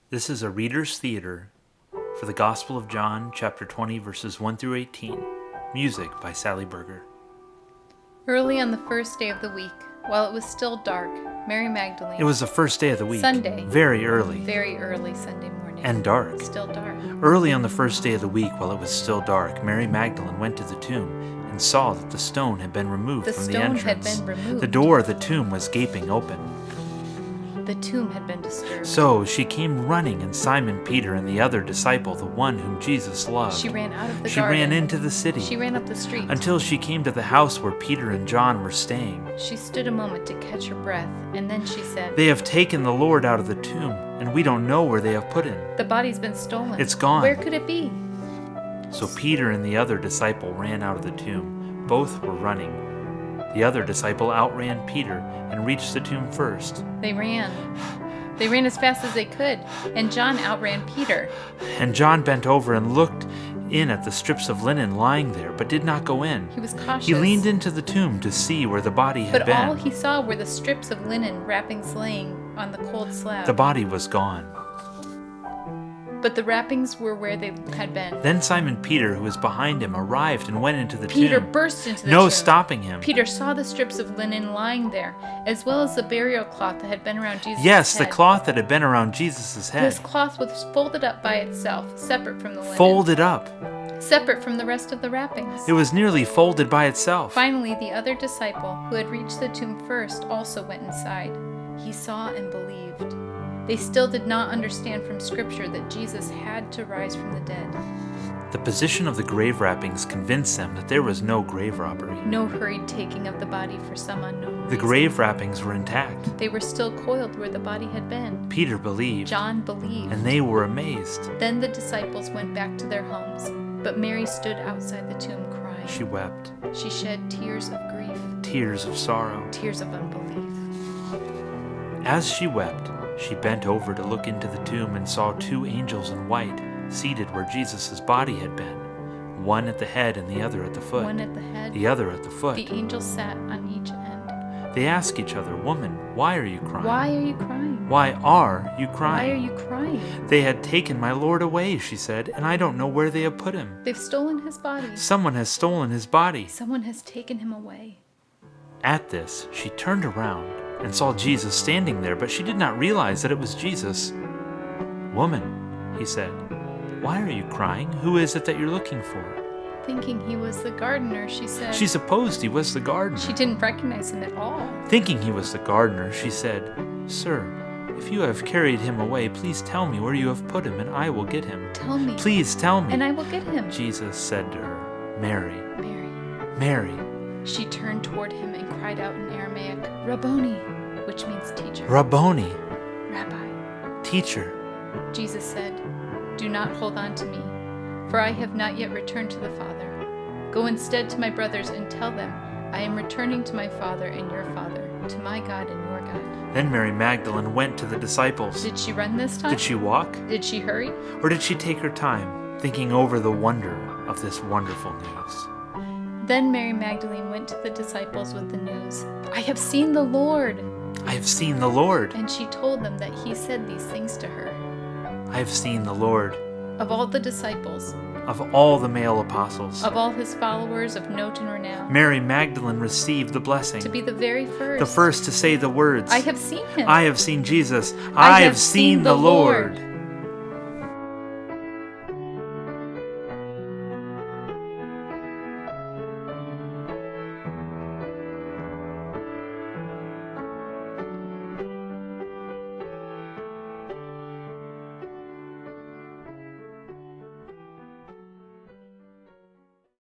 This is a Reader's Theater for the Gospel of John, chapter 20, verses 1 through 18. Music by Sally Berger. Early on the first day of the week, while it was still dark, Mary Magdalene. It was the first day of the week. Sunday. Very early. Very early Sunday morning. And dark. Still dark. Early on the first day of the week, while it was still dark, Mary Magdalene went to the tomb and saw that the stone had been removed from the entrance. The stone had been removed. The door of the tomb was gaping open. The tomb had been disturbed. So she came running, and Simon Peter and the other disciple, the one whom Jesus loved. She ran out of the She garden. ran into the city. She ran up the street. Until she came to the house where Peter and John were staying. She stood a moment to catch her breath, and then she said, "They have taken the Lord out of the tomb, and we don't know where they have put him." "The body's been stolen. It's gone." Where could it be?" So Peter and the other disciple ran out of the tomb. Both were running. The other disciple outran Peter and reached the tomb first. They ran. They ran as fast as they could, and John outran Peter. And John bent over and looked in at the strips of linen lying there, but did not go in. He was cautious. He leaned into the tomb to see where the body had But been. all he saw were the strips of linen wrappings laying on the cold slab. The body was gone. But the wrappings were where they had been. Then Simon Peter, who was behind him, arrived and went into the Peter tomb. burst into the No tomb. stopping him. Peter saw the strips of linen lying there, as well as the burial cloth that had been around Jesus' Yes, head. the cloth that had been around Jesus' head. This cloth was folded up by itself, separate from the linen. Folded up. Separate from the rest of the wrappings. It was nearly folded by itself. Finally, the other disciple, who had reached the tomb first, also went inside. He saw and believed. They still did not understand from Scripture that Jesus had to rise from the dead. The position of the grave wrappings convinced them that there was no grave robbery. No hurried taking of the body for some unknown reason. The grave wrappings were intact. They were still coiled where the body had been. Peter believed, John believed. and they were amazed. Then the disciples went back to their homes, but Mary stood outside the tomb crying. She wept, She shed tears of grief, tears of sorrow. tears of unbelief. As she wept, she bent over to look into the tomb and saw two angels in white seated where Jesus' body had been, one at the head and the other at the foot. One at the head, The other at the foot. the angels sat on each end. They asked each other, "Woman, why are you crying? Why are you crying? Why are you Why are crying?" you crying? "They had taken my Lord away," she said, "and I don't know where they have put him. They've stolen his body. Someone has stolen his body." Someone has taken him away. At this, she turned around and saw Jesus standing there, but she did not realize that it was Jesus. "Woman," he said, "why are you crying? Who is it that you're looking for?" Thinking he was the gardener, she said. She supposed he was the gardener. She didn't recognize him at all. Thinking he was the gardener, she said, "Sir, if you have carried him away, please tell me where you have put him, and I will get him. Tell me, Please tell me." and I will get him. Jesus said to her, "Mary, Mary. Mary." She turned toward him and cried out in Aramaic, Rabboni, which means teacher. Rabboni, Rabbi. teacher. Jesus said, "Do not hold on to me, for I have not yet returned to the Father. Go instead to my brothers and tell them, I am returning to my Father and your Father, to my God and your God." Then Mary Magdalene went to the disciples. Did she run this time? Did she walk? Did she hurry? Or did she take her time, thinking over the wonder of this wonderful news? Then Mary Magdalene went to the disciples with the news, "I have seen the Lord." "I have seen the Lord. And she told them that he said these things to her. I have seen the Lord." Of all the disciples, Of all the male apostles, of all his followers of note and renown, Mary Magdalene received the blessing, to be the very first. the first to say the words, I have seen him. "I have seen Jesus. I have seen the Lord."